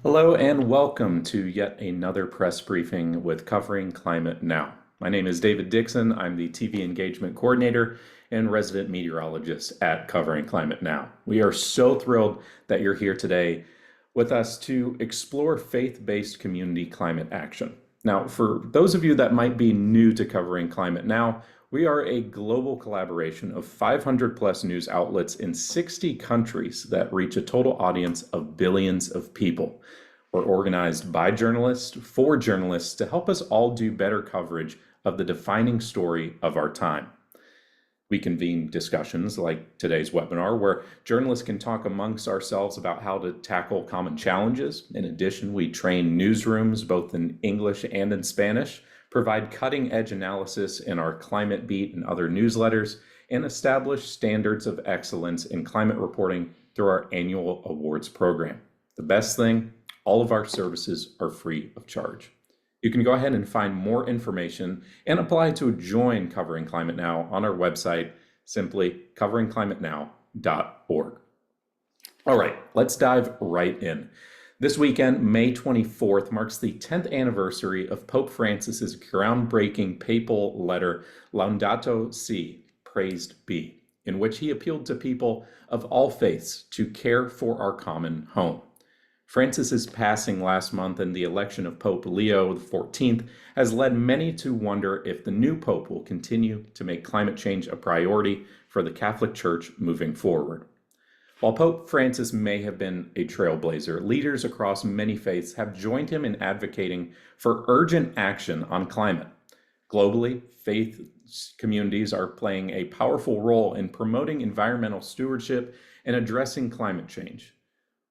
Hello and welcome to yet another press briefing with Covering Climate Now. My name is David Dixon. I'm the TV Engagement Coordinator and resident meteorologist at Covering Climate Now. We are so thrilled that you're here today with us to explore faith-based community climate action. Now, for those of you that might be new to Covering Climate Now, we are a global collaboration of 500 plus news outlets in 60 countries that reach a total audience of billions of people. We're organized by journalists for journalists to help us all do better coverage of the defining story of our time. We convene discussions like today's webinar where journalists can talk amongst ourselves about how to tackle common challenges. In addition, we train newsrooms both in English and in Spanish, provide cutting-edge analysis in our Climate Beat and other newsletters, and establish standards of excellence in climate reporting through our annual awards program. The best thing, all of our services are free of charge. You can go ahead and find more information and apply to join Covering Climate Now on our website, simply coveringclimatenow.org. All right, let's dive right in. This weekend, May 24th, marks the 10th anniversary of Pope Francis's groundbreaking papal letter, Laudato Si, Praised Be, in which he appealed to people of all faiths to care for our common home. Francis's passing last month and the election of Pope Leo XIV has led many to wonder if the new pope will continue to make climate change a priority for the Catholic Church moving forward. While Pope Francis may have been a trailblazer, leaders across many faiths have joined him in advocating for urgent action on climate. Globally, faith communities are playing a powerful role in promoting environmental stewardship and addressing climate change.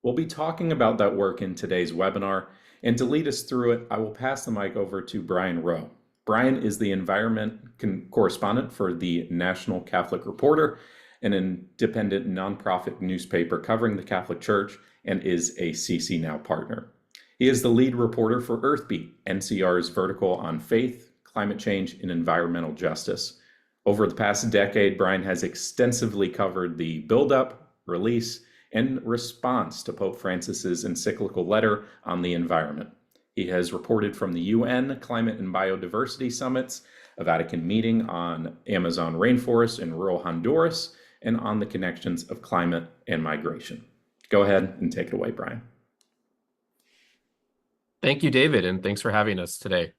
We'll be talking about that work in today's webinar, and to lead us through it, I will pass the mic over to Brian Rowe. Brian is the environment correspondent for the National Catholic Reporter, an independent nonprofit newspaper covering the Catholic Church, and is a CC Now partner. He is the lead reporter for Earthbeat, NCR's vertical on faith, climate change, and environmental justice. Over the past decade, Brian has extensively covered the buildup, release, and response to Pope Francis's encyclical letter on the environment. He has reported from the UN Climate and Biodiversity Summits, a Vatican meeting on Amazon rainforest in rural Honduras, and on the connections of climate and migration. Go ahead and take it away, Brian. Thank you, David, and thanks for having us today.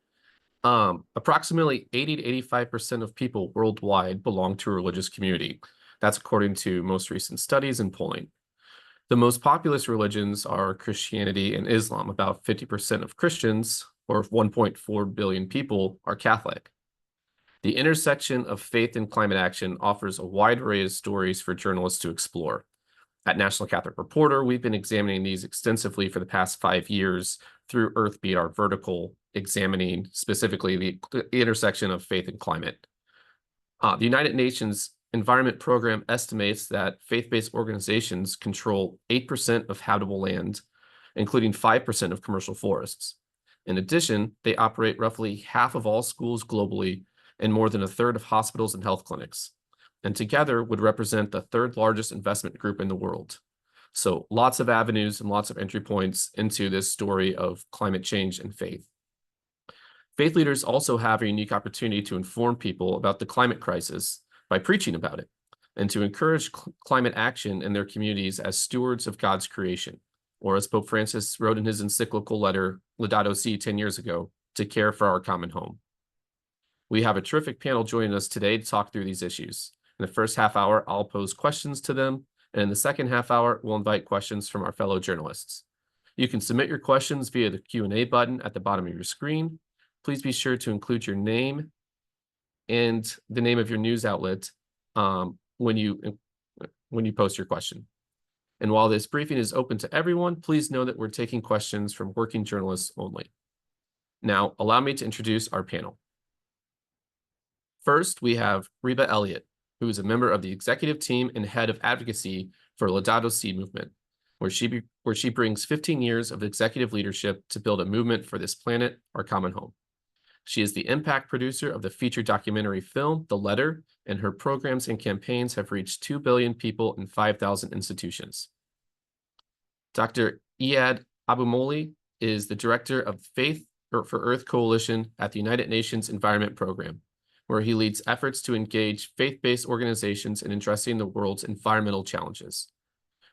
Approximately 80 to 85% of people worldwide belong to a religious community. That's according to most recent studies and polling. The most populous religions are Christianity and Islam. About 50% of Christians, or 1.4 billion people, are Catholic. The intersection of faith and climate action offers a wide array of stories for journalists to explore. At National Catholic Reporter, we've been examining these extensively for the past 5 years through Earthbeat, our vertical, examining specifically the intersection of faith and climate. The United Nations Environment Program estimates that faith-based organizations control 8% of habitable land, including 5% of commercial forests. In addition, they operate roughly half of all schools globally and more than a third of hospitals and health clinics, and together would represent the third largest investment group in the world. So lots of avenues and lots of entry points into this story of climate change and faith. Faith leaders also have a unique opportunity to inform people about the climate crisis by preaching about it, and to encourage climate action in their communities as stewards of God's creation, or as Pope Francis wrote in his encyclical letter, Laudato Si, 10 years ago, to care for our common home. We have a terrific panel joining us today to talk through these issues. In the first half hour, I'll pose questions to them, and in the second half hour, we'll invite questions from our fellow journalists. You can submit your questions via the Q&A button at the bottom of your screen. Please be sure to include your name and the name of your news outlet when you post your question. And while this briefing is open to everyone, please know that we're taking questions from working journalists only. Now, allow me to introduce our panel. First, we have Reba Elliott, who is a member of the executive team and head of advocacy for Laudato Si movement, where she brings 15 years of executive leadership to build a movement for this planet, our common home. She is the impact producer of the feature documentary film, The Letter, and her programs and campaigns have reached 2 billion people in 5,000 institutions. Dr. Iyad Abumoghli is the director of Faith for Earth Coalition at the United Nations Environment Program, where he leads efforts to engage faith-based organizations in addressing the world's environmental challenges.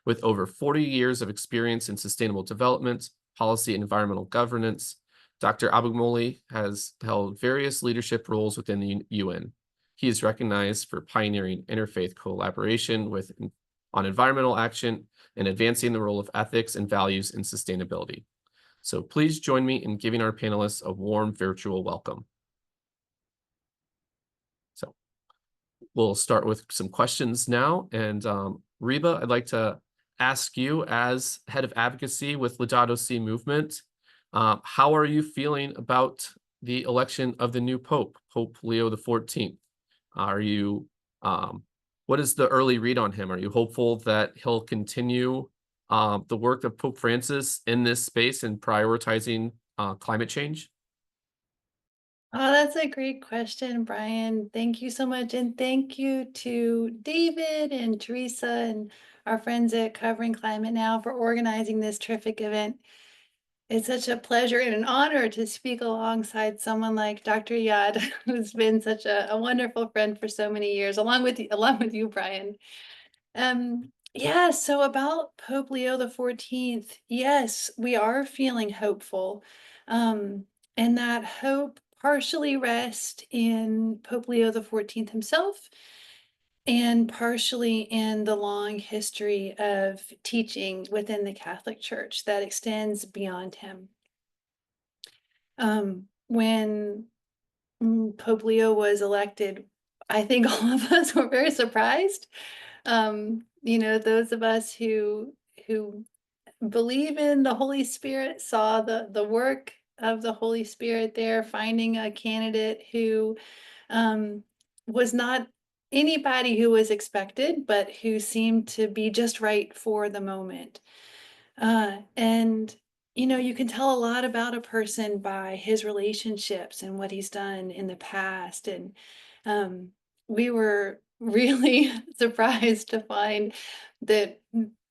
With over 40 years of experience in sustainable development, policy, and environmental governance, Dr. Abumoghli has held various leadership roles within the UN. He is recognized for pioneering interfaith collaboration on environmental action and advancing the role of ethics and values in sustainability. So please join me in giving our panelists a warm virtual welcome. So we'll start with some questions now. And Reba, I'd like to ask you, as head of advocacy with Laudato Si movement, how are you feeling about the election of the new Pope, Pope Leo XIV? Are you, what is the early read on him? Are you hopeful that he'll continue the work of Pope Francis in this space and prioritizing climate change? Oh, that's a great question, Brian. Thank you so much. And thank you to David and Teresa and our friends at Covering Climate Now for organizing this terrific event. It's such a pleasure and an honor to speak alongside someone like Dr. Iyad, who's been such a wonderful friend for so many years, along with you, Brian. Yeah, so about Pope Leo XIV, yes, we are feeling hopeful. And that hope partially rests in Pope Leo XIV himself and partially in the long history of teaching within the Catholic Church that extends beyond him. When Pope Leo was elected, I think all of us were very surprised. Those of us who believe in the Holy Spirit saw the work of the Holy Spirit there, finding a candidate who was not anybody who was expected, but who seemed to be just right for the moment. And you can tell a lot about a person by his relationships and what he's done in the past. And we were really surprised to find that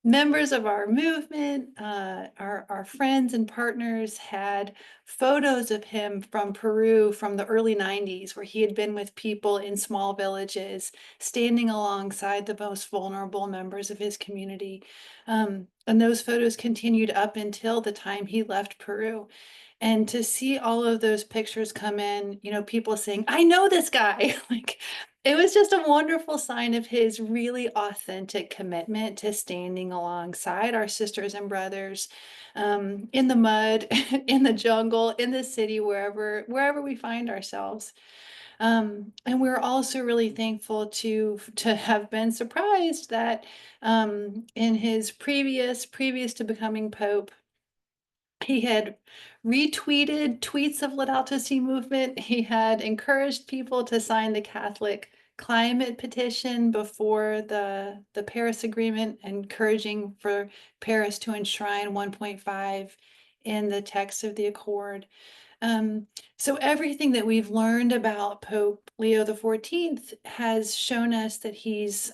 members of our movement, our friends and partners, had photos of him from Peru from the early 90s, where he had been with people in small villages, standing alongside the most vulnerable members of his community. And those photos continued up until the time he left Peru. And to see all of those pictures come in, people saying, I know this guy, like, it was just a wonderful sign of his really authentic commitment to standing alongside our sisters and brothers in the mud, in the jungle, in the city, wherever we find ourselves. And we're also really thankful to have been surprised that in his previous to becoming Pope, he had retweeted tweets of Laudato Si movement. He had encouraged people to sign the Catholic climate petition before the Paris Agreement, encouraging for Paris to enshrine 1.5 in the text of the accord. So everything that we've learned about Pope Leo XIV has shown us that he's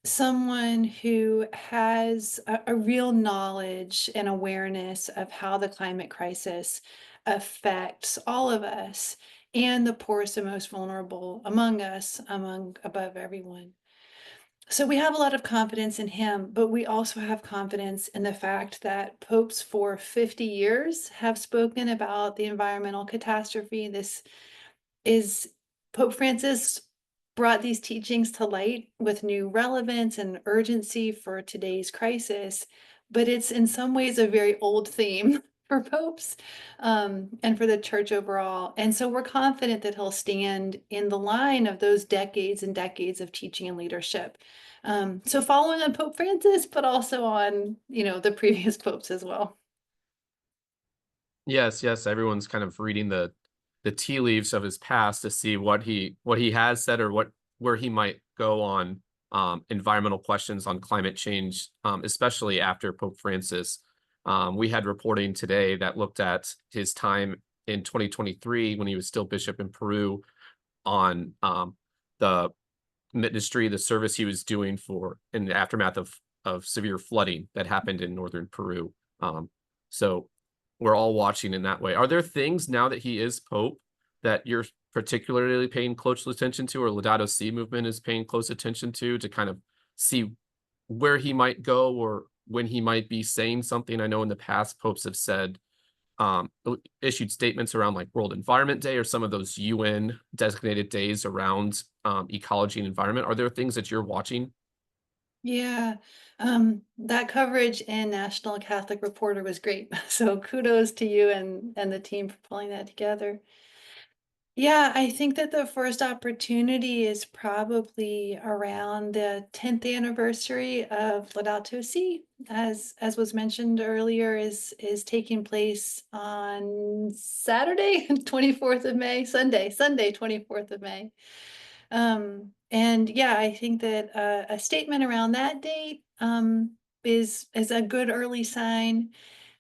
someone who has a real knowledge and awareness of how the climate crisis affects all of us and the poorest and most vulnerable among us, above everyone. So we have a lot of confidence in him, but we also have confidence in the fact that popes for 50 years have spoken about the environmental catastrophe. This is Pope Francis brought these teachings to light with new relevance and urgency for today's crisis, but it's in some ways a very old theme for popes and for the church overall. And so we're confident that he'll stand in the line of those decades and decades of teaching and leadership. So following on Pope Francis, but also on, the previous popes as well. Yes, everyone's kind of reading the tea leaves of his past to see what he has said or where he might go on environmental questions on climate change, especially after Pope Francis. We had reporting today that looked at his time in 2023 when he was still bishop in Peru on the ministry, the service he was doing in the aftermath of severe flooding that happened in northern Peru. So we're all watching in that way. Are there things now that he is Pope that you're particularly paying close attention to, or Laudato Si movement is paying close attention to kind of see where he might go or when he might be saying something? I know in the past popes have said, issued statements around like World Environment Day or some of those UN designated days around ecology and environment. Are there things that you're watching? Yeah, that coverage in National Catholic Reporter was great. So kudos to you and the team for pulling that together. Yeah, I think that the first opportunity is probably around the 10th anniversary of Laudato Si, as was mentioned earlier, is taking place on Saturday, 24th of May, Sunday, 24th of May. And yeah, I think that a statement around that date is a good early sign.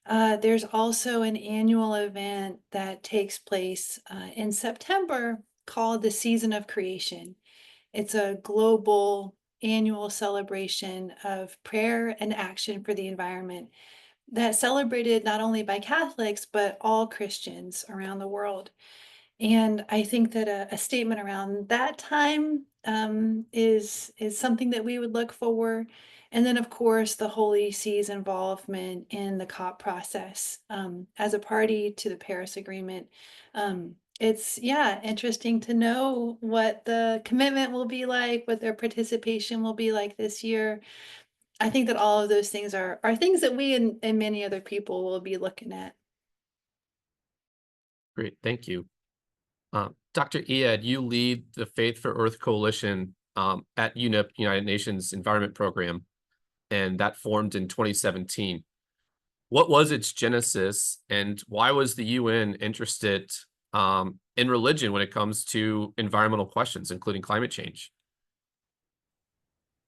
There's also an annual event that takes place in September called the Season of Creation. It's a global annual celebration of prayer and action for the environment that's celebrated not only by Catholics, but all Christians around the world. And I think that a statement around that time is something that we would look for. And then, of course, the Holy See's involvement in the COP process as a party to the Paris Agreement. It's, yeah, interesting to know what the commitment will be like, what their participation will be like this year. I think that all of those things are things that we and many other people will be looking at. Great, thank you. Dr. Iyad, you lead the Faith for Earth Coalition at UNEP, United Nations Environment Program, and that formed in 2017. What was its genesis, and why was the UN interested in religion when it comes to environmental questions, including climate change?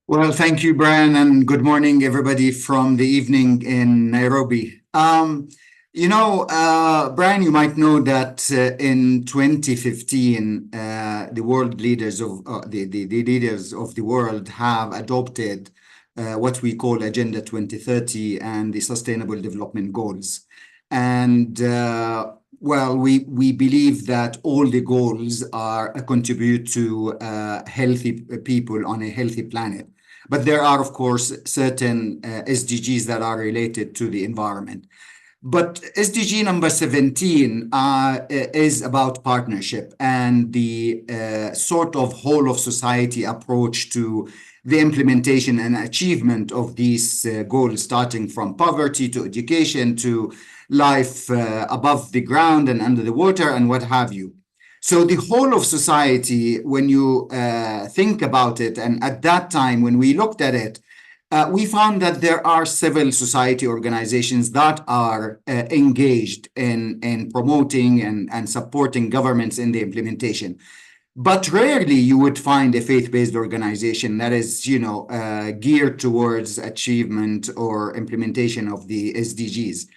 Well, thank you, Brian, and good morning, everybody from the evening in Nairobi. Brian, you might know that in 2015, the world leaders of the leaders of the world have adopted what we call Agenda 2030 and the Sustainable Development Goals. And we believe that all the goals contribute to healthy people on a healthy planet. But there are, of course, certain SDGs that are related to the environment. But SDG number 17 is about partnership and the sort of whole of society approach to the implementation and achievement of these goals, starting from poverty to education to life above the ground and under the water and what have you. So the whole of society, when you think about it, and at that time when we looked at it, we found that there are civil society organizations that are engaged in promoting and supporting governments in the implementation. But rarely you would find a faith-based organization that is, geared towards achievement or implementation of the SDGs.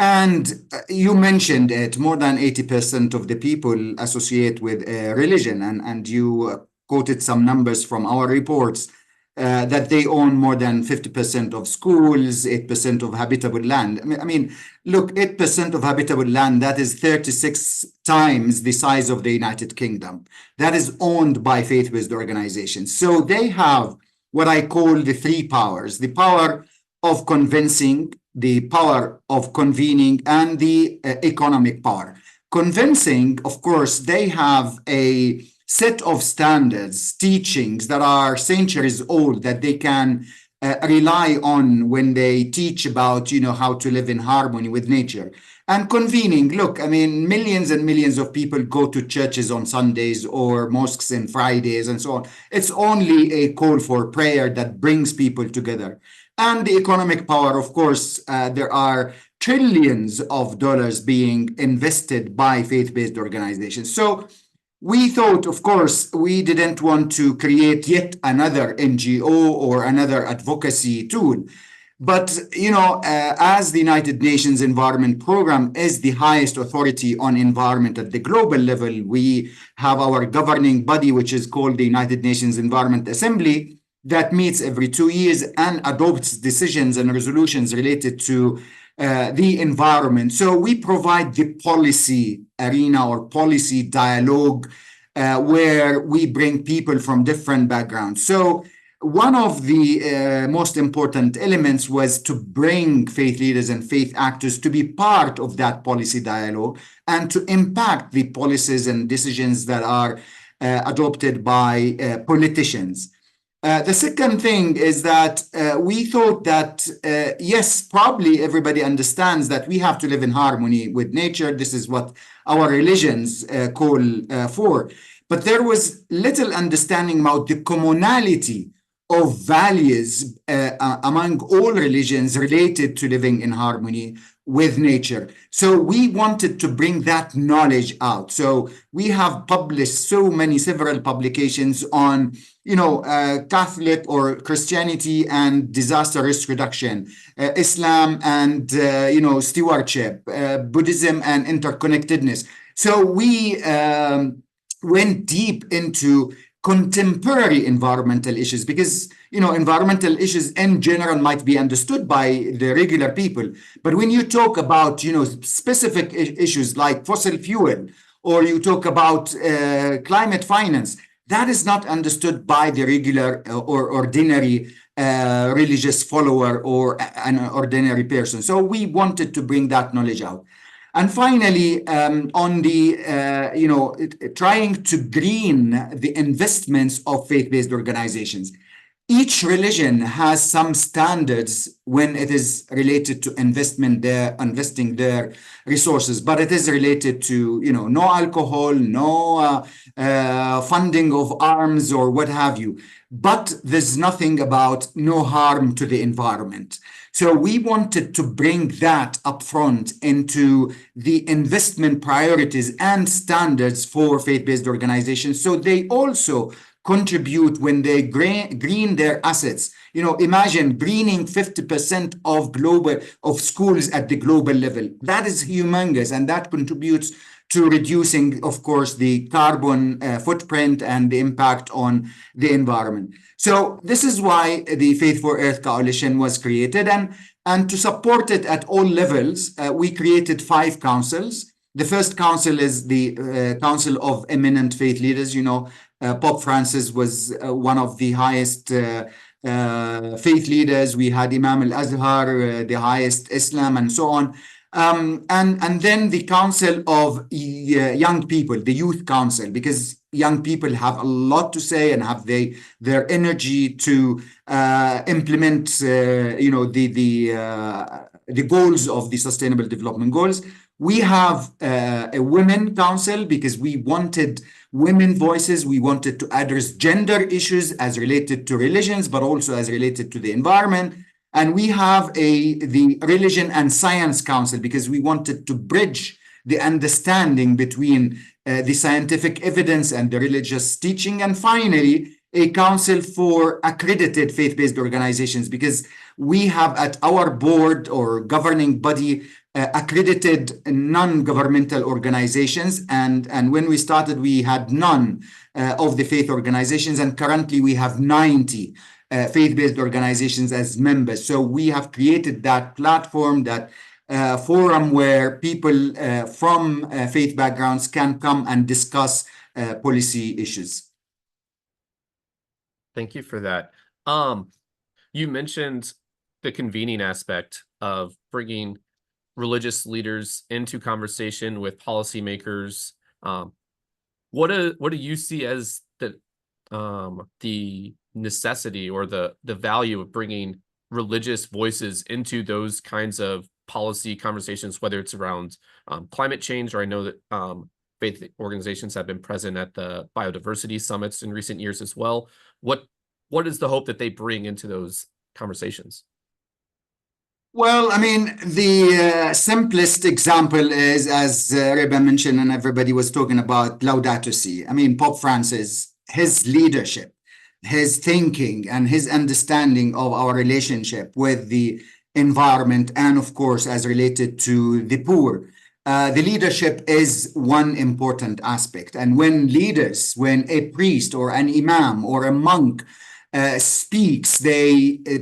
And you mentioned it, more than 80% of the people associate with religion, and you quoted some numbers from our reports that they own more than 50% of schools, 8% of habitable land. I mean, look, 8% of habitable land, that is 36 times the size of the United Kingdom. That is owned by faith-based organizations. So they have what I call the three powers: the power of convincing, the power of convening, and the economic power. Convincing, of course, they have a set of standards, teachings that are centuries old that they can rely on when they teach about, how to live in harmony with nature. And convening, look, I mean, millions and millions of people go to churches on Sundays or mosques on Fridays and so on. It's only a call for prayer that brings people together. And the economic power, of course, there are trillions of dollars being invested by faith-based organizations. So we thought, of course, we didn't want to create yet another NGO or another advocacy tool. But, as the United Nations Environment Program is the highest authority on environment at the global level, we have our governing body, which is called the United Nations Environment Assembly, that meets every 2 years and adopts decisions and resolutions related to the environment. So we provide the policy arena or policy dialogue where we bring people from different backgrounds. So one of the most important elements was to bring faith leaders and faith actors to be part of that policy dialogue and to impact the policies and decisions that are adopted by politicians. The second thing is that we thought that, yes, probably everybody understands that we have to live in harmony with nature. This is what our religions call for. But there was little understanding about the commonality of values among all religions related to living in harmony with nature. So we wanted to bring that knowledge out. So we have published several publications on, Catholic or Christianity and disaster risk reduction, Islam and, stewardship, Buddhism and interconnectedness. So we went deep into contemporary environmental issues because, environmental issues in general might be understood by the regular people. But when you talk about, specific issues like fossil fuel, or you talk about climate finance, that is not understood by the regular or ordinary religious follower or an ordinary person. So we wanted to bring that knowledge out. And finally, on the, trying to green the investments of faith-based organizations. Each religion has some standards when it is related to investing their resources, but it is related to, no alcohol, no funding of arms or what have you. But there's nothing about no harm to the environment. So we wanted to bring that upfront into the investment priorities and standards for faith-based organizations. So they also contribute when they green their assets. Imagine greening 50% of schools at the global level. That is humongous, and that contributes to reducing, of course, the carbon footprint and the impact on the environment. So this is why the Faith for Earth Coalition was created. And to support it at all levels, we created 5 councils. The first council is the Council of Eminent Faith Leaders. Pope Francis was one of the highest faith leaders. We had Imam al-Azhar, the highest Islam, and so on. And then the Council of Young People, the Youth Council, because young people have a lot to say and have their energy to implement, the goals of the Sustainable Development Goals. We have a Women Council because we wanted women voices. We wanted to address gender issues as related to religions, but also as related to the environment. And we have the Religion and Science Council because we wanted to bridge the understanding between the scientific evidence and the religious teaching. And finally, a council for accredited faith-based organizations because we have at our board or governing body accredited non-governmental organizations. And when we started, we had none of the faith organizations. And currently we have 90 faith-based organizations as members. So we have created that platform, that forum where people from faith backgrounds can come and discuss policy issues. Thank you for that. You mentioned the convening aspect of bringing religious leaders into conversation with policymakers. What do you see as the necessity or the value of bringing religious voices into those kinds of policy conversations, whether it's around climate change, or I know that faith organizations have been present at the biodiversity summits in recent years as well. What is the hope that they bring into those conversations? Well, I mean, the simplest example is, as Reba mentioned and everybody was talking about, Laudato Si. I mean, Pope Francis, his leadership, his thinking, and his understanding of our relationship with the environment, and of course, as related to the poor. The leadership is one important aspect. And when a priest or an imam or a monk speaks,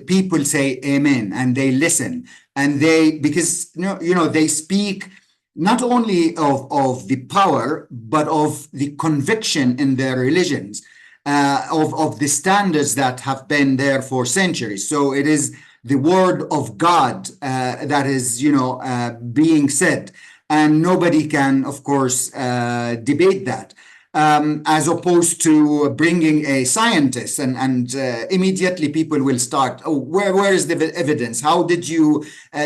people say amen, and they listen, and because they speak not only of the power, but of the conviction in their religions, of the standards that have been there for centuries. So it is the word of God that is, being said, and nobody can, of course, debate that. As opposed to bringing a scientist and immediately people will start, oh, where is the evidence? How did you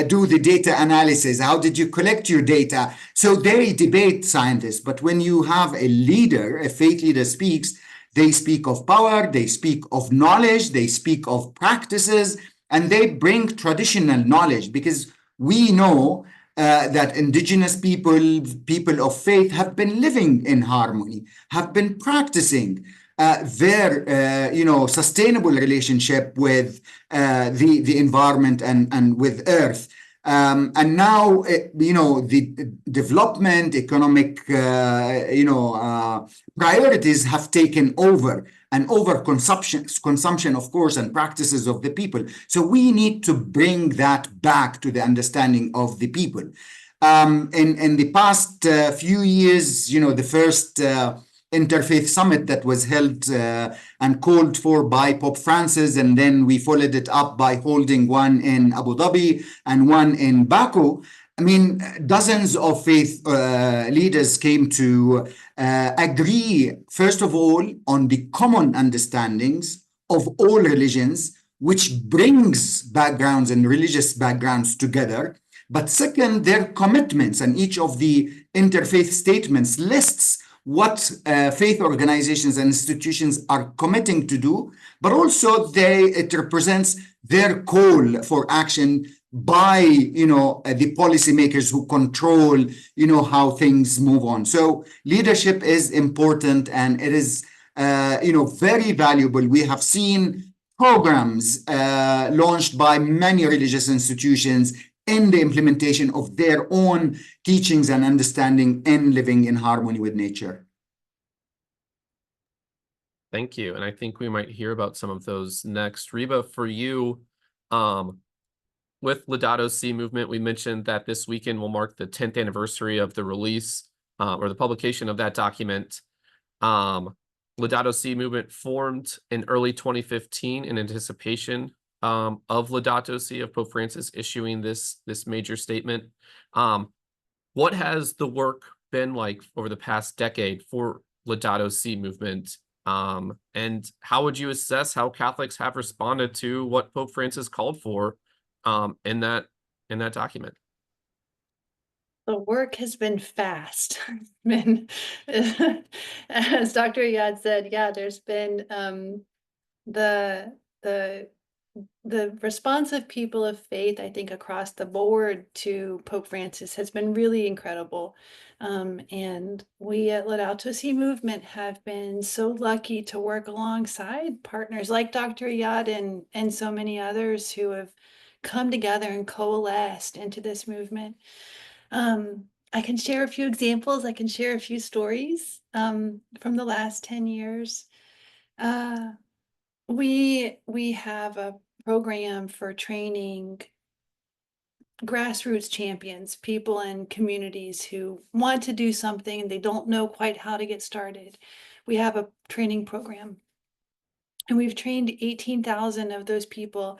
do the data analysis? How did you collect your data? So they debate scientists. But when you have a leader, a faith leader speaks, they speak of power, they speak of knowledge, they speak of practices, and they bring traditional knowledge, because we know that indigenous people of faith have been living in harmony, have been practicing their sustainable relationship with the environment and with earth. And now, the development, economic, priorities have taken over, and consumption, of course, and practices of the people. So we need to bring that back to the understanding of the people. In the past few years, the first interfaith summit that was held and called for by Pope Francis, and then we followed it up by holding one in Abu Dhabi and one in Baku. I mean, dozens of faith leaders came to agree, first of all, on the common understandings of all religions, which brings backgrounds and religious backgrounds together. But second, their commitments, and each of the interfaith statements lists what faith organizations and institutions are committing to do, but also it represents their call for action by the policymakers who control how things move on. So leadership is important, and it is very valuable. We have seen programs launched by many religious institutions in the implementation of their own teachings and understanding in living in harmony with nature. Thank you. And I think we might hear about some of those next. Reba, for you, with Laudato Si movement, we mentioned that this weekend will mark the 10th anniversary of the release or the publication of that document. Laudato Si movement formed in early 2015 in anticipation of Laudato Si, of Pope Francis issuing this major statement. What has the work been like over the past decade for Laudato Si movement? And how would you assess how Catholics have responded to what Pope Francis called for in that document? The work has been fast. As Dr. Iyad said, yeah, there's been the response of people of faith, I think, across the board to Pope Francis has been really incredible. And we at Laudato Si movement have been so lucky to work alongside partners like Dr. Iyad and so many others who have come together and coalesced into this movement. I can share a few examples. I can share a few stories from the last 10 years. We have a program for training grassroots champions, people in communities who want to do something and they don't know quite how to get started. We have a training program, and we've trained 18,000 of those people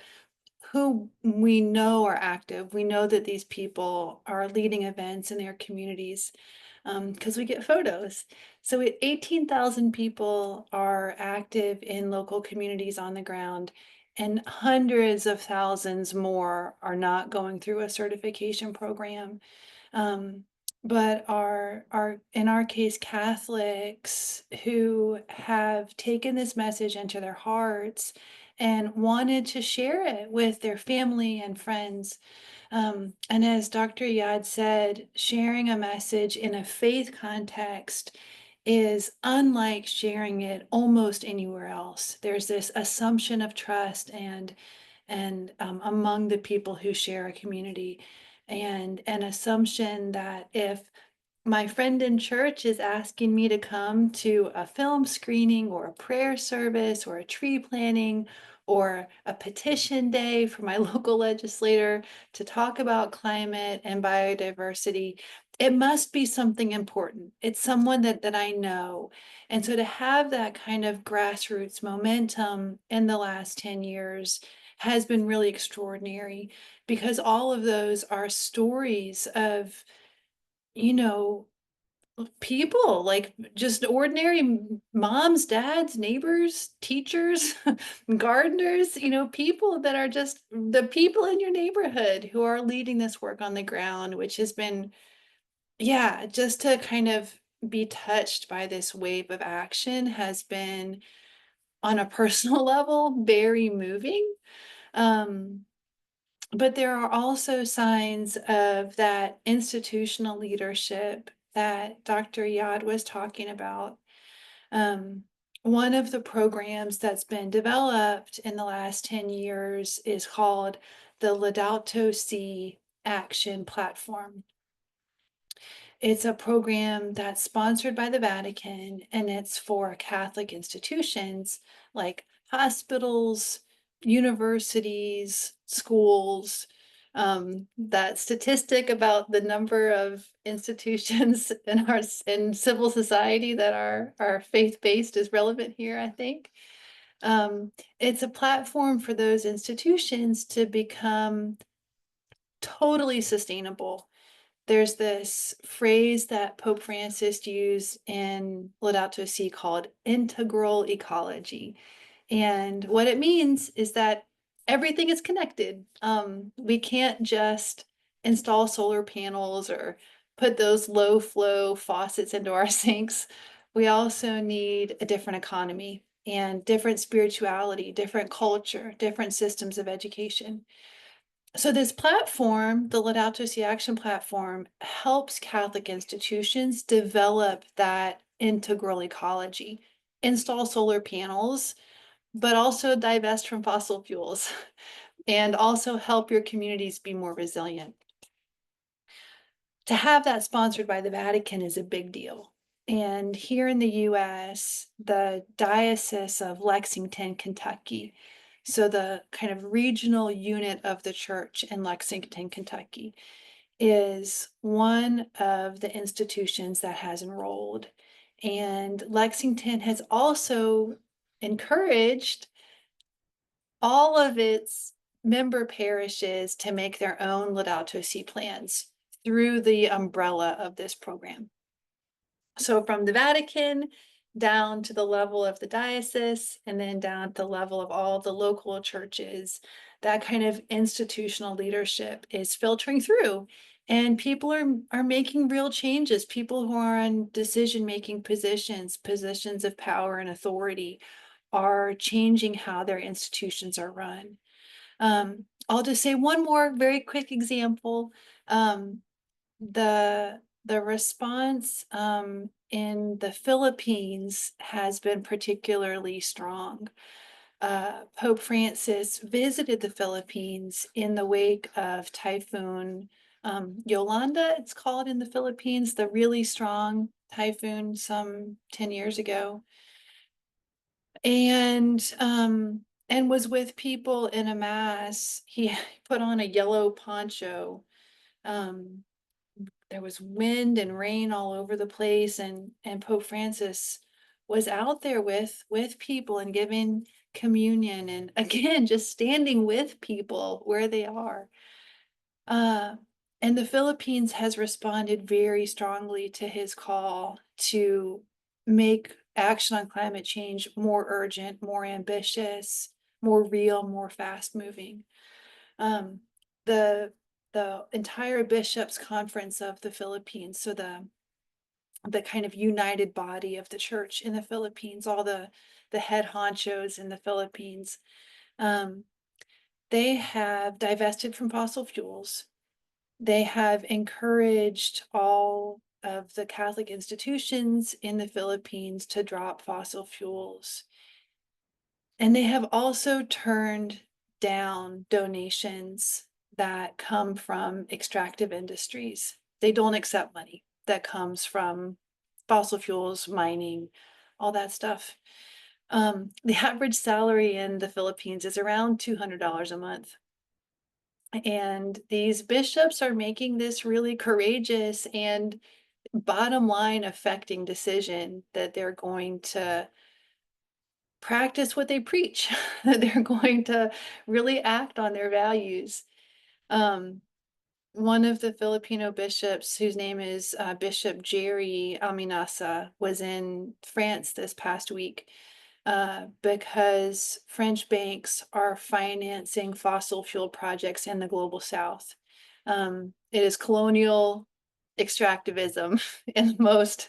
who we know are active. We know that these people are leading events in their communities because we get photos. So 18,000 people are active in local communities on the ground, and hundreds of thousands more are not going through a certification program. But are in our case Catholics who have taken this message into their hearts and wanted to share it with their family and friends. And as Dr. Iyad said, sharing a message in a faith context is unlike sharing it almost anywhere else. There's this assumption of trust and among the people who share a community, and an assumption that if my friend in church is asking me to come to a film screening or a prayer service or a tree planting or a petition day for my local legislator to talk about climate and biodiversity, it must be something important. It's someone that I know. And so to have that kind of grassroots momentum in the last 10 years has been really extraordinary, because all of those are stories of, you know, people, like just ordinary moms, dads, neighbors, teachers, gardeners, people that are just the people in your neighborhood who are leading this work on the ground, which has been, yeah, just to kind of be touched by this wave of action has been, on a personal level, very moving. But there are also signs of that institutional leadership that Dr. Iyad was talking about. One of the programs that's been developed in the last 10 years is called the Laudato Si Action Platform. It's a program that's sponsored by the Vatican, and it's for Catholic institutions like hospitals, universities, schools. That statistic about the number of institutions in civil society that are faith-based is relevant here, I think. It's a platform for those institutions to become totally sustainable. There's this phrase that Pope Francis used in Laudato Si called integral ecology. And what it means is that everything is connected. We can't just install solar panels or put those low flow faucets into our sinks. We also need a different economy and different spirituality, different culture, different systems of education. So this platform, the Laudato Si Action Platform, helps Catholic institutions develop that integral ecology, install solar panels, but also divest from fossil fuels, and also help your communities be more resilient. To have that sponsored by the Vatican is a big deal. And here in the US, the Diocese of Lexington, Kentucky, so the kind of regional unit of the church in Lexington, Kentucky, is one of the institutions that has enrolled. And Lexington has also encouraged all of its member parishes to make their own Laudato Si plans through the umbrella of this program. So from the Vatican down to the level of the diocese, and then down to the level of all the local churches, that kind of institutional leadership is filtering through. And people are making real changes. People who are in decision-making positions of power and authority, are changing how their institutions are run. I'll just say one more very quick example. The response in the Philippines has been particularly strong. Pope Francis visited the Philippines in the wake of Typhoon Yolanda, it's called in the Philippines, the really strong typhoon some 10 years ago. And was with people in a mass. He put on a yellow poncho. There was wind and rain all over the place, and Pope Francis was out there with people and giving communion, and again just standing with people where they are. And the Philippines has responded very strongly to his call to make action on climate change more urgent, more ambitious, more real, more fast moving. The entire bishops' conference of the Philippines, so the kind of united body of the church in the Philippines, all the head honchos in the Philippines, they have divested from fossil fuels. They have encouraged all of the Catholic institutions in the Philippines to drop fossil fuels. And they have also turned down donations that come from extractive industries. They don't accept money. that comes from fossil fuels, mining, all that stuff. The average salary in the Philippines is around $200 a month. And these bishops are making this really courageous and bottom line affecting decision that they're going to practice what they preach, that they're going to really act on their values. One of the Filipino bishops, whose name is Bishop Jerry Alminasa, was in France this past week because French banks are financing fossil fuel projects in the global south. It is colonial extractivism in the most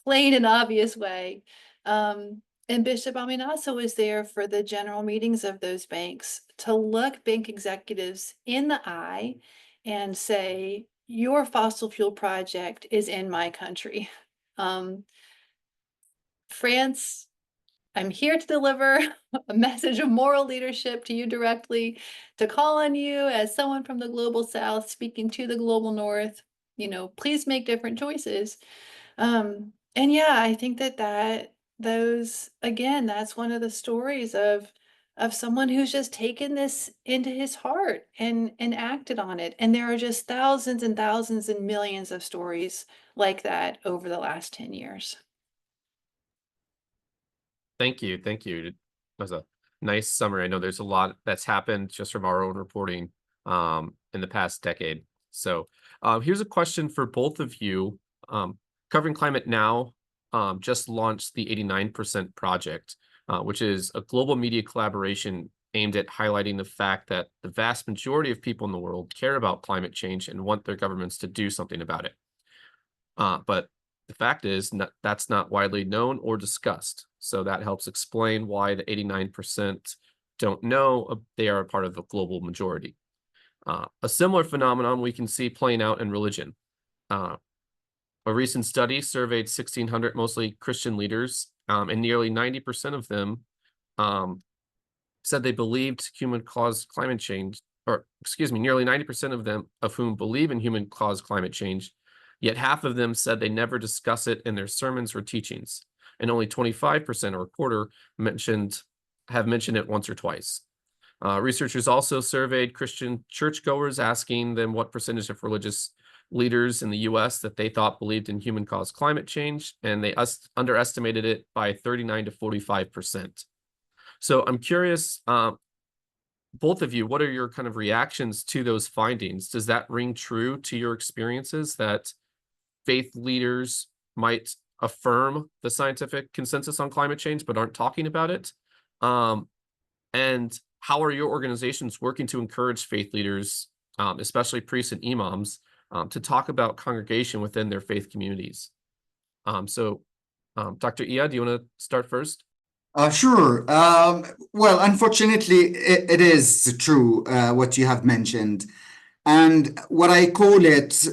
plain and obvious way. And Bishop Alminasa was there for the general meetings of those banks to look bank executives in the eye and say, your fossil fuel project is in my country. France, I'm here to deliver a message of moral leadership to you directly, to call on you as someone from the global south speaking to the global north, please make different choices. And yeah, I think that's one of the stories of someone who's just taken this into his heart and acted on it. And there are just thousands and thousands and millions of stories like that over the last 10 years. Thank you. That was a nice summary. I know there's a lot that's happened just from our own reporting in the past decade. So here's a question for both of you. Covering Climate Now just launched the 89% Project, which is a global media collaboration aimed at highlighting the fact that the vast majority of people in the world care about climate change and want their governments to do something about it. But the fact is that's not widely known or discussed. So that helps explain why the 89% don't know they are a part of the global majority. A similar phenomenon we can see playing out in religion. A recent study surveyed 1,600 mostly Christian leaders, and nearly 90% of them said they believed human-caused climate change, nearly 90% of them of whom believe in human-caused climate change, yet half of them said they never discuss it in their sermons or teachings, and only 25% or a quarter have mentioned it once or twice. Researchers also surveyed Christian churchgoers, asking them what percentage of religious leaders in the US that they thought believed in human-caused climate change, and they underestimated it by 39 to 45%. So I'm curious, both of you, what are your kind of reactions to those findings? Does that ring true to your experiences that faith leaders might affirm the scientific consensus on climate change but aren't talking about it? And how are your organizations working to encourage faith leaders, especially priests and imams, to talk about congregation within their faith communities? So Dr. Iyad, do you want to start first? Sure. Well, unfortunately, it is true what you have mentioned. And what I call it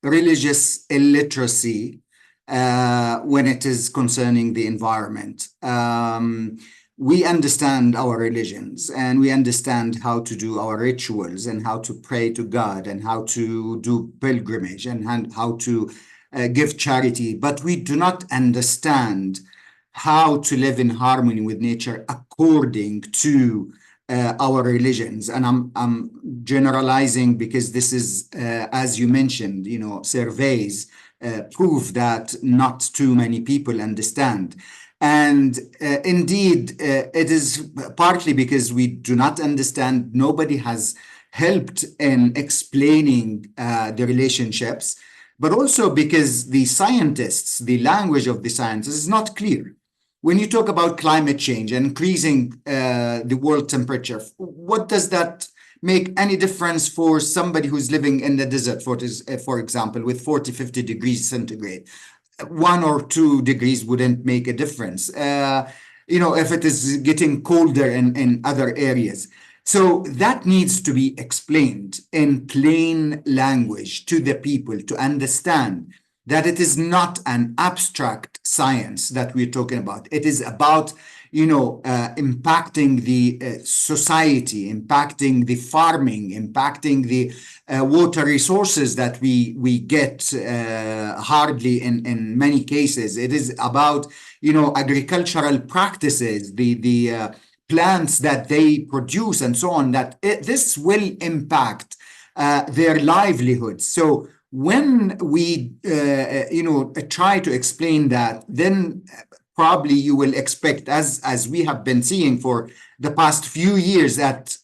religious illiteracy when it is concerning the environment. We understand our religions and we understand how to do our rituals and how to pray to God and how to do pilgrimage and how to give charity, but we do not understand how to live in harmony with nature according to our religions. And I'm generalizing because this is, as you mentioned, surveys prove that not too many people understand. And indeed, it is partly because we do not understand. Nobody has helped in explaining the relationships, but also because the scientists, the language of the scientists is not clear. When you talk about climate change and increasing the world temperature, what does that make any difference for somebody who's living in the desert, for example, with 40, 50 degrees centigrade? 1 or 2 degrees wouldn't make a difference, if it is getting colder in other areas. So that needs to be explained in plain language to the people to understand that it is not an abstract science that we're talking about. It is about, impacting the society, impacting the farming, impacting the water resources that we get hardly in many cases. It is about, agricultural practices, the plants that they produce and so on, that this will impact their livelihoods. So when we, try to explain that, then probably you will expect, as we have been seeing for the past few years, that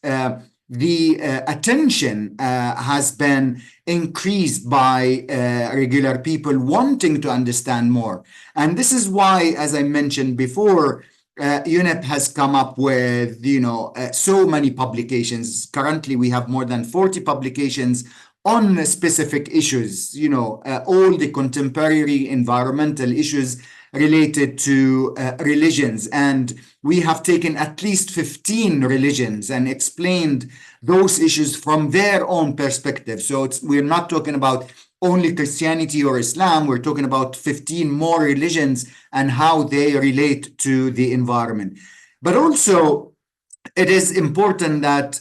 the attention has been increased by regular people wanting to understand more. And this is why, as I mentioned before, UNEP has come up with, so many publications. Currently, we have more than 40 publications on specific issues, all the contemporary environmental issues related to religions. And we have taken at least 15 religions and explained those issues from their own perspective. So we're not talking about only Christianity or Islam. We're talking about 15 more religions and how they relate to the environment. But also, it is important that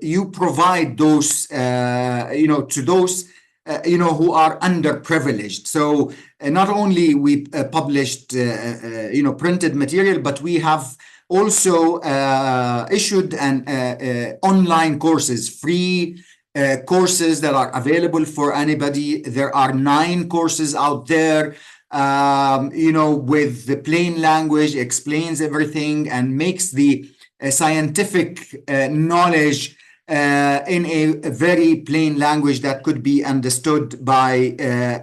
you provide those, to those, who are underprivileged. So not only we published, printed material, but we have also issued online courses, free courses that are available for anybody. There are 9 courses out there, with the plain language, explains everything and makes the scientific knowledge in a very plain language that could be understood by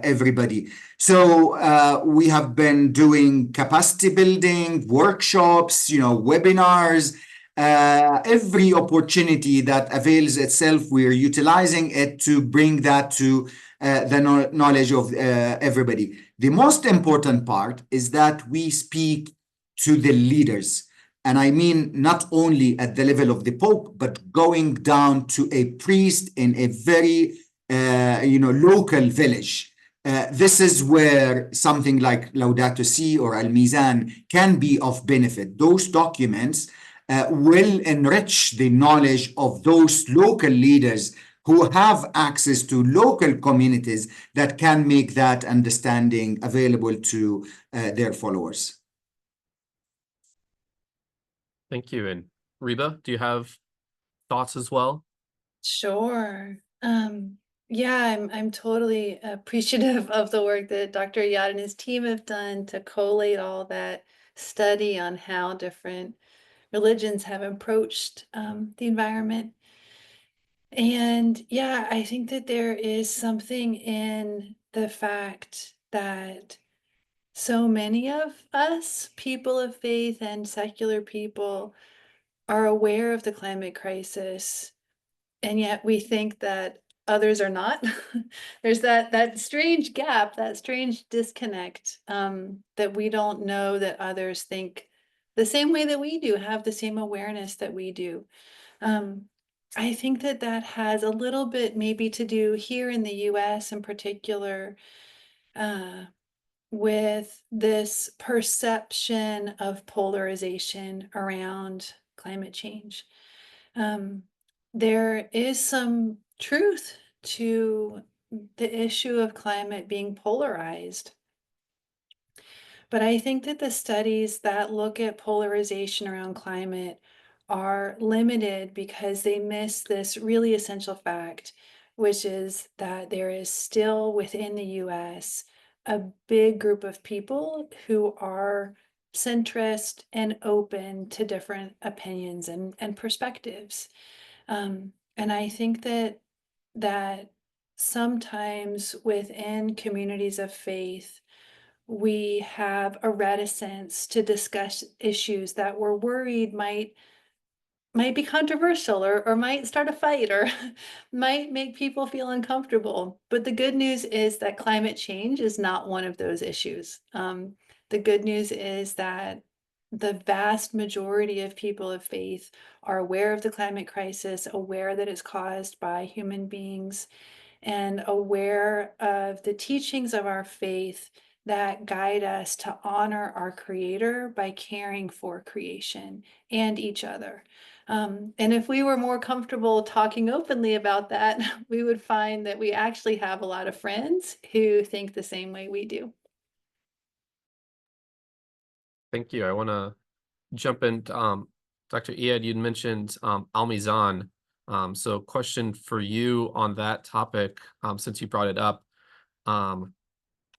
everybody. So we have been doing capacity building, workshops, webinars, every opportunity that avails itself, we're utilizing it to bring that to the knowledge of everybody. The most important part is that we speak to the leaders. And I mean, not only at the level of the Pope, but going down to a priest in a very, local village. This is where something like Laudato Si or Al Mizan can be of benefit. Those documents will enrich the knowledge of those local leaders who have access to local communities that can make that understanding available to their followers. Thank you. And Reba, do you have thoughts as well? Sure. Yeah, I'm totally appreciative of the work that Dr. Iyad and his team have done to collate all that study on how different religions have approached the environment. And yeah, I think that there is something in the fact that so many of us, people of faith and secular people, are aware of the climate crisis, and yet we think that others are not. There's that strange gap, that strange disconnect, that we don't know that others think the same way that we do, have the same awareness that we do. I think that has a little bit maybe to do here in the US in particular, with this perception of polarization around climate change. There is some truth to the issue of climate being polarized. But I think that the studies that look at polarization around climate are limited because they miss this really essential fact, which is that there is still within the US a big group of people who are centrist and open to different opinions and perspectives. And I think that sometimes within communities of faith, we have a reticence to discuss issues that we're worried might be controversial or might start a fight or might make people feel uncomfortable. But the good news is that climate change is not one of those issues. The good news is that the vast majority of people of faith are aware of the climate crisis, aware that it's caused by human beings, and aware of the teachings of our faith that guide us to honor our Creator by caring for creation and each other. And if we were more comfortable talking openly about that, we would find that we actually have a lot of friends who think the same way we do. Thank you. I want to jump in. Dr. Iyad, you'd mentioned Al-Mizan. So question for you on that topic, since you brought it up.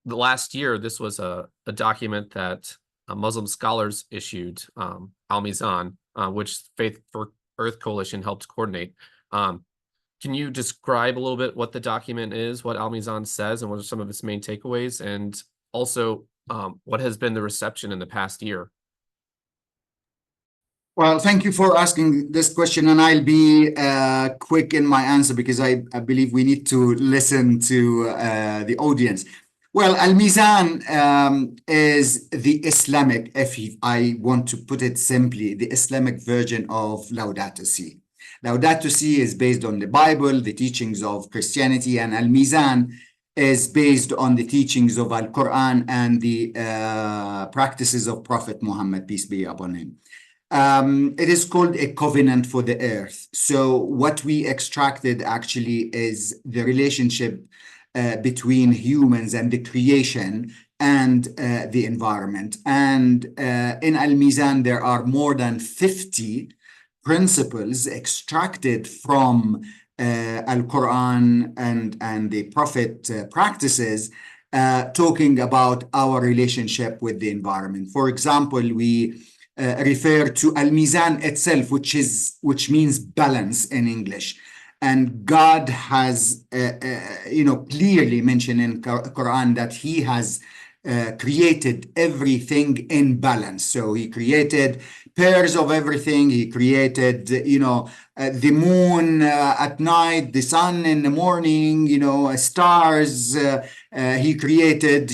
The last year, this was a document that Muslim scholars issued, Al-Mizan, which Faith for Earth Coalition helped coordinate. Can you describe a little bit what the document is, what Al-Mizan says, and what are some of its main takeaways? And also, what has been the reception in the past year? Well, thank you for asking this question, and I'll be quick in my answer because I believe we need to listen to the audience. Well, Al-Mizan is the Islamic, if I want to put it simply, the Islamic version of Laudato Si. Laudato Si is based on the Bible, the teachings of Christianity, and Al-Mizan is based on the teachings of Al-Quran and the practices of Prophet Muhammad, peace be upon him. It is called a covenant for the earth. So what we extracted actually is the relationship between humans and the creation and the environment. And in Al-Mizan, there are more than 50 principles extracted from Al-Quran and the Prophet practices, talking about our relationship with the environment. For example, we refer to Al-Mizan itself, which means balance in English. And God has, clearly mentioned in Quran that He has created everything in balance. So He created pairs of everything. He created, the moon at night, the sun in the morning, stars. He created,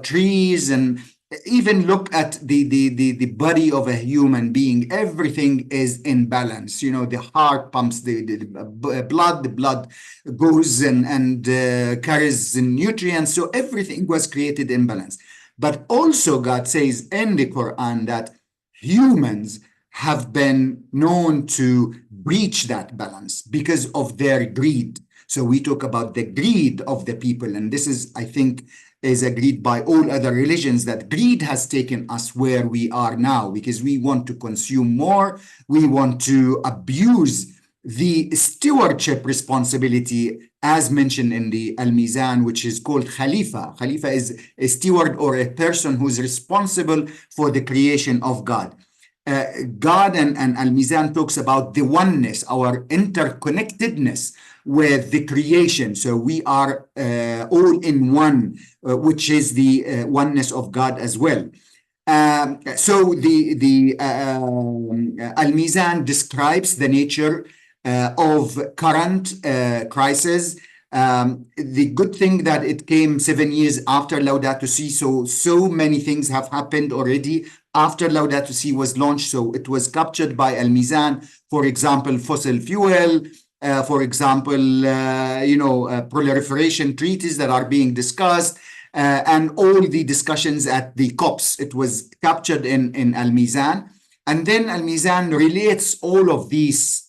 trees, and even look at the body of a human being. Everything is in balance. The heart pumps the blood goes and carries nutrients. So everything was created in balance. But also God says in the Quran that humans have been known to breach that balance because of their greed. So we talk about the greed of the people, and this is, I think, is agreed by all other religions, that greed has taken us where we are now because we want to consume more. We want to abuse the stewardship responsibility as mentioned in the Al-Mizan, which is called Khalifa. Khalifa is a steward or a person who's responsible for the creation of God. God and Al-Mizan talks about the oneness, our interconnectedness with the creation. So we are all in one, which is the oneness of God as well. So the Al-Mizan describes the nature of current crisis. The good thing that it came 7 years after Laudato Si, so many things have happened already after Laudato Si was launched. So it was captured by Al-Mizan, for example, fossil fuel, for example, proliferation treaties that are being discussed, and all the discussions at the COPs. It was captured in Al-Mizan. And then Al-Mizan relates all of these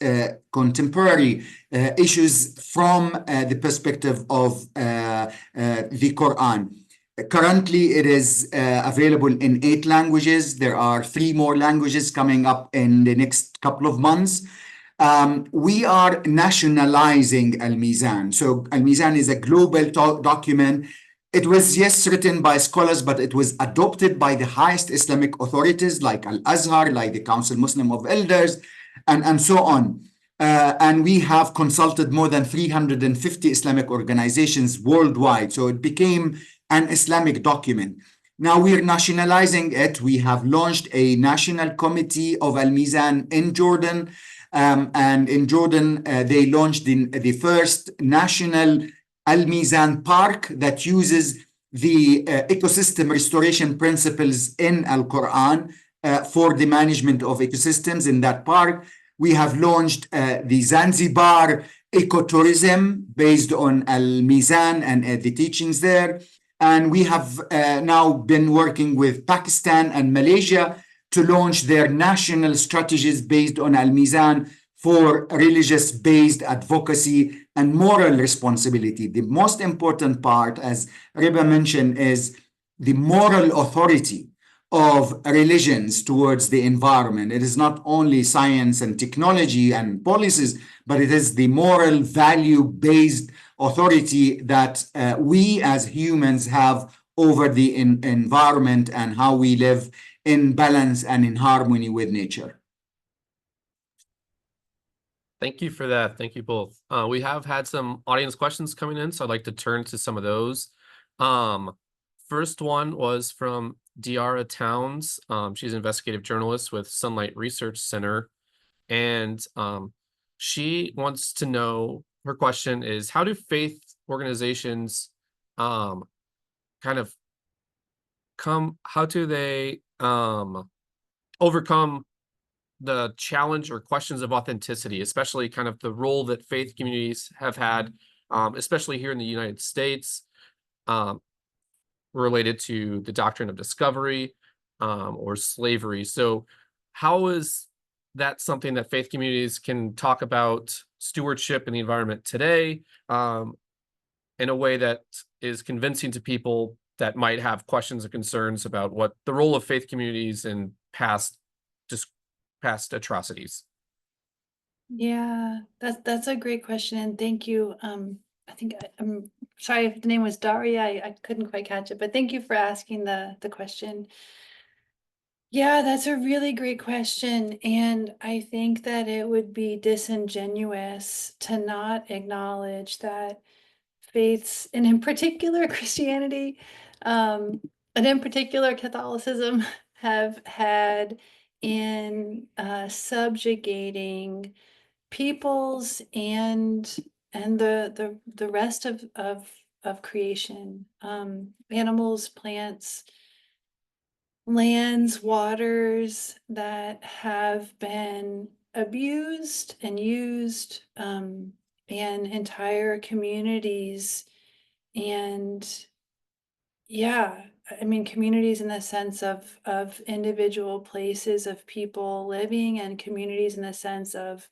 contemporary issues from the perspective of the Quran. Currently, it is available in 8 languages. There are 3 more languages coming up in the next couple of months. We are nationalizing Al-Mizan. So Al-Mizan is a global document. It was, yes, written by scholars, but it was adopted by the highest Islamic authorities like Al-Azhar, like the Council Muslim of Elders, and so on. And we have consulted more than 350 Islamic organizations worldwide. So it became an Islamic document. Now we're nationalizing it. We have launched a national committee of Al-Mizan in Jordan. And in Jordan, they launched the first national Al-Mizan Park that uses the ecosystem restoration principles in Al-Quran for the management of ecosystems in that park. We have launched the Zanzibar ecotourism based on Al-Mizan and the teachings there. And we have now been working with Pakistan and Malaysia to launch their national strategies based on Al-Mizan for religious-based advocacy and moral responsibility. The most important part, as Riba mentioned, is the moral authority of religions towards the environment. It is not only science and technology and policies, but it is the moral value-based authority that we as humans have over the environment and how we live in balance and in harmony with nature. Thank you for that. Thank you both. We have had some audience questions coming in, so I'd like to turn to some of those. First one was from Diara Towns. She's an investigative journalist with Sunlight Research Center. And she wants to know, her question is, how do faith organizations how do they overcome the challenge or questions of authenticity, especially kind of the role that faith communities have had, especially here in the United States, related to the doctrine of discovery or slavery. So how is that something that faith communities can talk about stewardship in the environment today in a way that is convincing to people that might have questions or concerns about what the role of faith communities in past atrocities? Yeah, that's a great question, and thank you. I think I'm sorry if the name was Daria. I couldn't quite catch it, but thank you for asking the question. Yeah, that's a really great question, and I think that it would be disingenuous to not acknowledge that faiths, and in particular Christianity, and in particular Catholicism, have had in subjugating peoples and the rest of creation, animals, plants, lands, waters that have been abused and used, and entire communities. And yeah, I mean, communities in the sense of individual places of people living, and communities in the sense of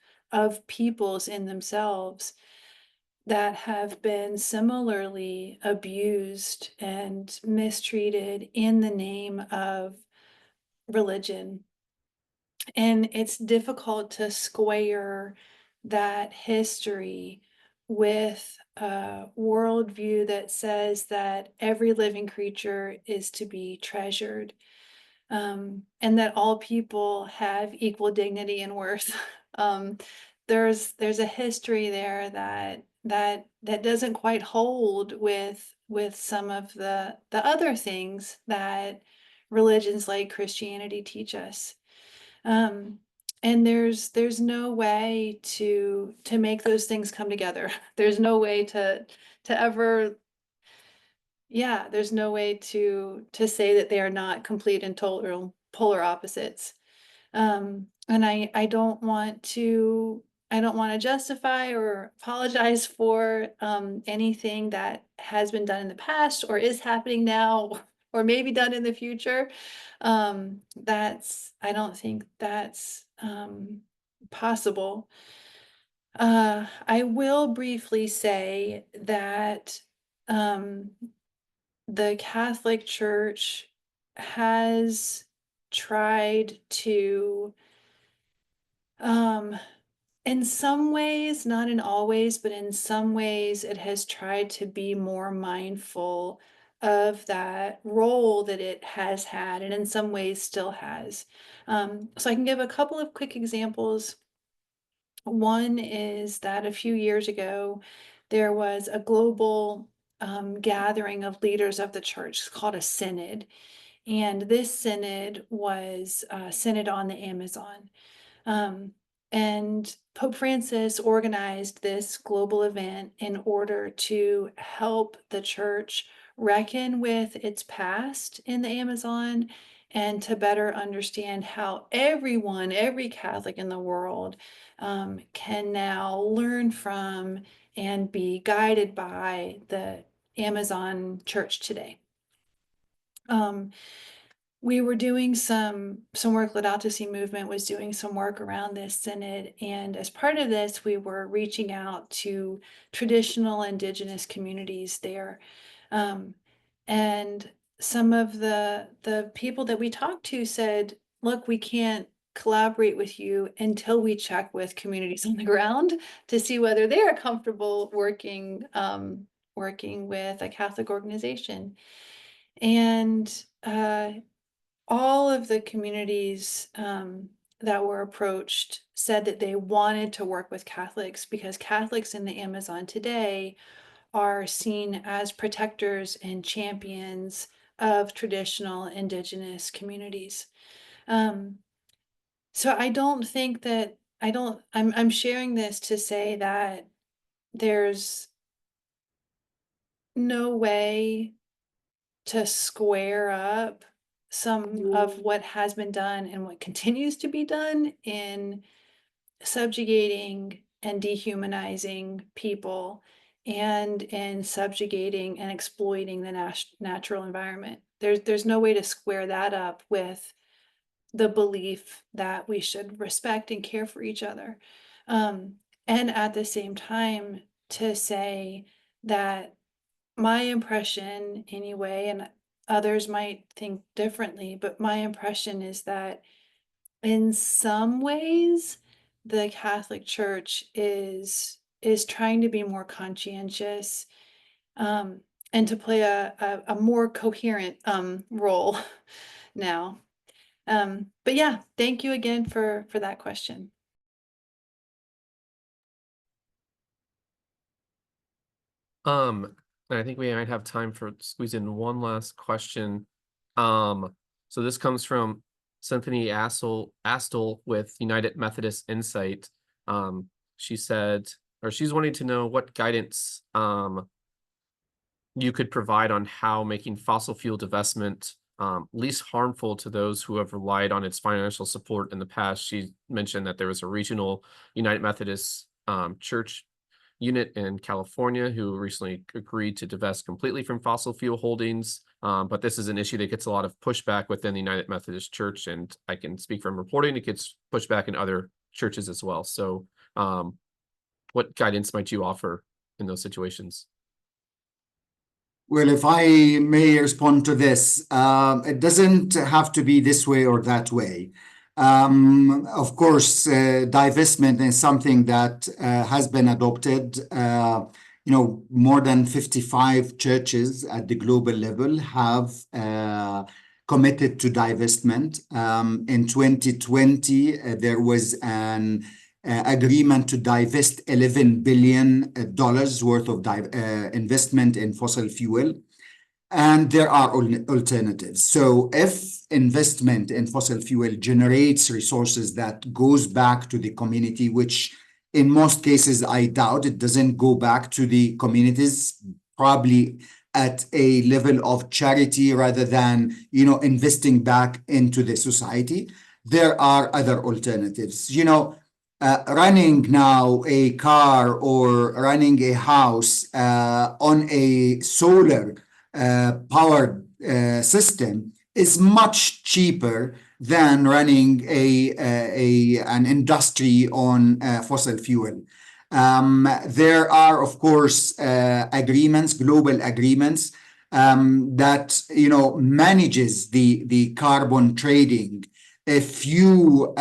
peoples in themselves that have been similarly abused and mistreated in the name of religion. And it's difficult to square that history with a worldview that says that every living creature is to be treasured, and that all people have equal dignity and worth. There's a history there that doesn't quite hold with some of the other things that religions like Christianity teach us. And there's no way to make those things come together. There's no way to ever, yeah, there's no way to say that they are not complete and total polar opposites. And I don't want to justify or apologize for anything that has been done in the past or is happening now or maybe done in the future. I don't think that's possible. I will briefly say that the Catholic Church has tried to, in some ways, not in all ways, but in some ways, it has tried to be more mindful of that role that it has had, and in some ways still has. So I can give a couple of quick examples. One is that a few years ago, there was a global gathering of leaders of the church called a synod. And this synod was Synod on the Amazon. And Pope Francis organized this global event in order to help the church reckon with its past in the Amazon and to better understand how every Catholic in the world can now learn from and be guided by the Amazon church today. We were doing some work. Laudato Si movement was doing some work around this synod, and as part of this, we were reaching out to traditional indigenous communities there, and some of the people that we talked to said, "Look, we can't collaborate with you until we check with communities on the ground to see whether they are comfortable working with a Catholic organization," and all of the communities that were approached said that they wanted to work with Catholics because Catholics in the Amazon today are seen as protectors and champions of traditional indigenous communities. So I don't think that I'm sharing this to say that there's no way to square up some of what has been done and what continues to be done in subjugating and dehumanizing people and in subjugating and exploiting the natural environment. There's no way to square that up with the belief that we should respect and care for each other. And at the same time, to say that my impression anyway, and others might think differently, but my impression is that in some ways, the Catholic Church is trying to be more conscientious, and to play a more coherent role now. But yeah, thank you again for that question. And I think we might have time for squeeze in one last question. So this comes from Cynthia Astle with United Methodist Insight. She said, or she's wanting to know what guidance you could provide on how making fossil fuel divestment least harmful to those who have relied on its financial support in the past. She mentioned that there was a regional United Methodist Church unit in California who recently agreed to divest completely from fossil fuel holdings. But this is an issue that gets a lot of pushback within the United Methodist Church, and I can speak from reporting, it gets pushback in other churches as well. So what guidance might you offer in those situations? Well, if I may respond to this, it doesn't have to be this way or that way. Of course, divestment is something that has been adopted. More than 55 churches at the global level have committed to divestment. In 2020, there was an agreement to divest $11 billion worth of investment in fossil fuel. And there are alternatives. So if investment in fossil fuel generates resources that goes back to the community, which in most cases, I doubt it doesn't go back to the communities, probably at a level of charity rather than, investing back into the society, there are other alternatives. Running now a car or running a house on a solar powered system is much cheaper than running an industry on fossil fuel. There are, of course, global agreements that manages the carbon trading. If you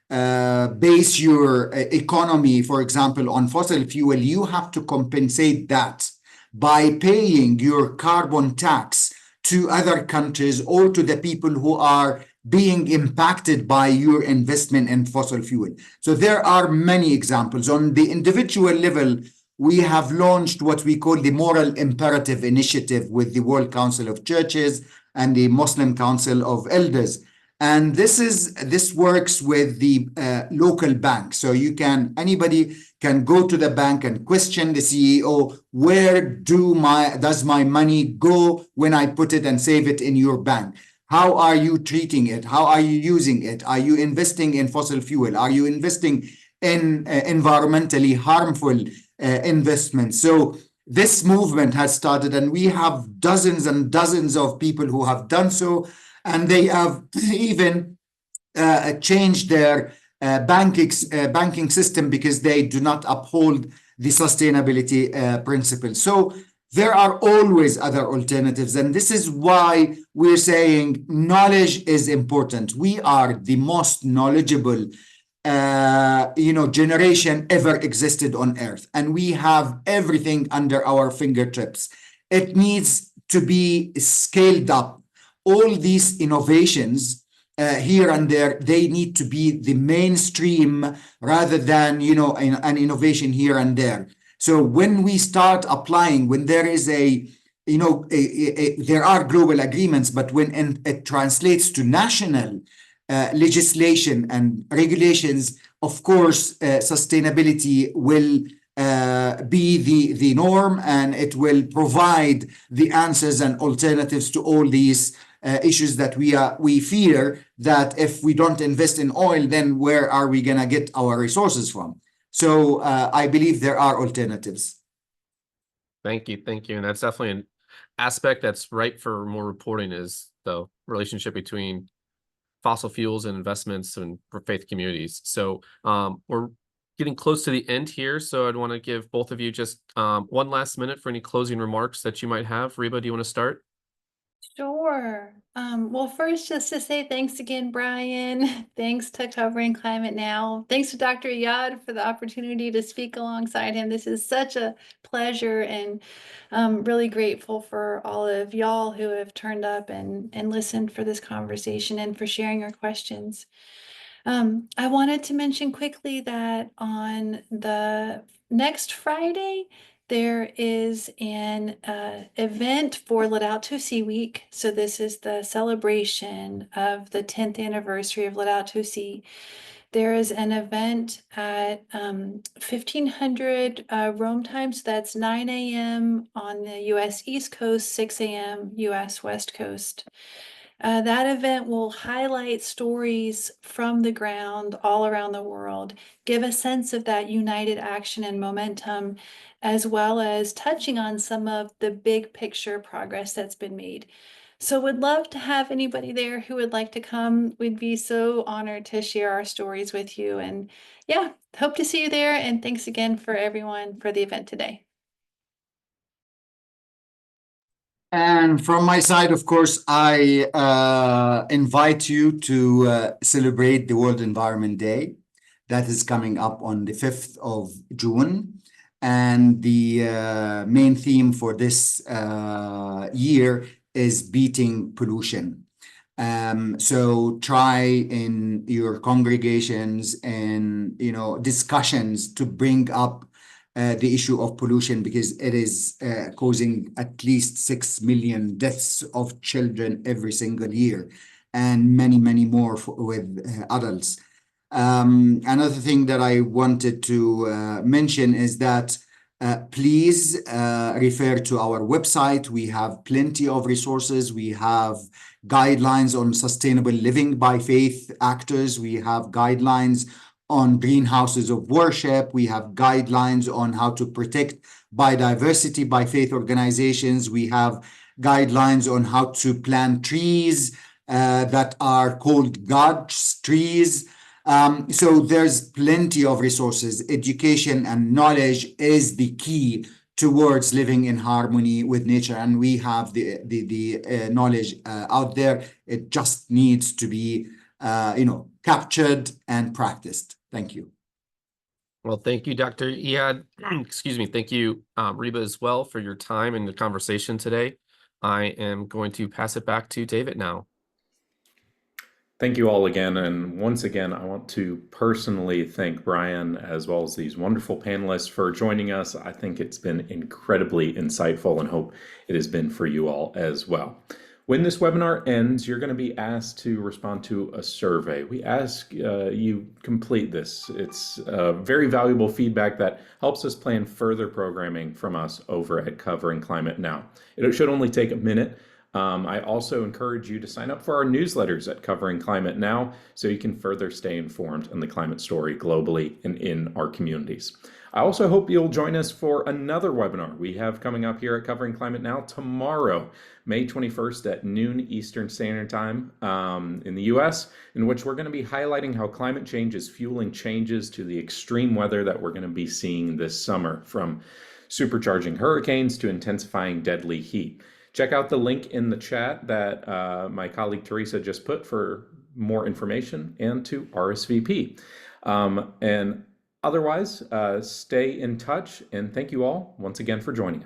base your economy, for example, on fossil fuel, you have to compensate that by paying your carbon tax to other countries or to the people who are being impacted by your investment in fossil fuel. So there are many examples. On the individual level, we have launched what we call the Moral Imperative Initiative with the World Council of Churches and the Muslim Council of Elders. And this works with the local bank. So anybody can go to the bank and question the CEO, where does my money go when I put it and save it in your bank? How are you treating it? How are you using it? Are you investing in fossil fuel? Are you investing in environmentally harmful investments? So this movement has started, and we have dozens and dozens of people who have done so, and they have even changed their banking system because they do not uphold the sustainability principles. So there are always other alternatives, and this is why we're saying knowledge is important. We are the most knowledgeable generation ever existed on Earth, and we have everything under our fingertips. It needs to be scaled up. All these innovations here and there, they need to be the mainstream rather than an innovation here and there. So when we start applying, when there is there are global agreements, but when it translates to national legislation and regulations, of course, sustainability will be the norm, and it will provide the answers and alternatives to all these issues that we fear that if we don't invest in oil, then where are we going to get our resources from? So I believe there are alternatives. Thank you. And that's definitely an aspect that's ripe for more reporting, is the relationship between fossil fuels and investments and for faith communities. So we're getting close to the end here, so I'd want to give both of you just one last minute for any closing remarks that you might have. Reba, do you want to start? Sure. Well, first, just to say thanks again, Brian. Thanks to Covering Climate Now. Thanks to Dr. Iyad for the opportunity to speak alongside him. This is such a pleasure, and really grateful for all of y'all who have turned up and listened for this conversation and for sharing your questions. I wanted to mention quickly that on the next Friday, there is an event for Laudato Si Week. So this is the celebration of the 10th anniversary of Laudato Si. There is an event at 1500 Rome time. So that's 9 a.m. on the U.S. East Coast, 6 a.m. U.S. West Coast. That event will highlight stories from the ground all around the world, give a sense of that united action and momentum, as well as touching on some of the big picture progress that's been made. So would love to have anybody there who would like to come. We'd be so honored to share our stories with you. And yeah, hope to see you there. And thanks again for everyone for the event today. And from my side, of course, I invite you to celebrate the World Environment Day. That is coming up on the 5th of June. And the main theme for this year is beating pollution. So try in your congregations and discussions to bring up the issue of pollution, because it is causing at least 6 million deaths of children every single year, and many, many more with adults. Another thing that I wanted to mention is that please refer to our website. We have plenty of resources. We have guidelines on sustainable living by faith actors. We have guidelines on greenhouses of worship. We have guidelines on how to protect biodiversity by faith organizations. We have guidelines on how to plant trees that are called God's trees. So there's plenty of resources. Education and knowledge is the key towards living in harmony with nature, and we have the knowledge out there. It just needs to be captured and practiced. Thank you. Well, thank you, Dr. Iyad. Excuse me. Thank you, Reba, as well, for your time and the conversation today. I am going to pass it back to David now. Thank you all again. And once again, I want to personally thank Brian as well as these wonderful panelists for joining us. I think it's been incredibly insightful, and hope it has been for you all as well. When this webinar ends, you're going to be asked to respond to a survey. We ask you complete this. It's very valuable feedback that helps us plan further programming from us over at Covering Climate Now. It should only take a minute. I also encourage you to sign up for our newsletters at Covering Climate Now so you can further stay informed on the climate story globally and in our communities. I also hope you'll join us for another webinar we have coming up here at Covering Climate Now tomorrow, May 21st at noon Eastern Standard Time in the US, in which we're going to be highlighting how climate change is fueling changes to the extreme weather that we're going to be seeing this summer, from supercharging hurricanes to intensifying deadly heat. Check out the link in the chat that my colleague Teresa just put for more information and to RSVP. And otherwise, stay in touch, and thank you all once again for joining us.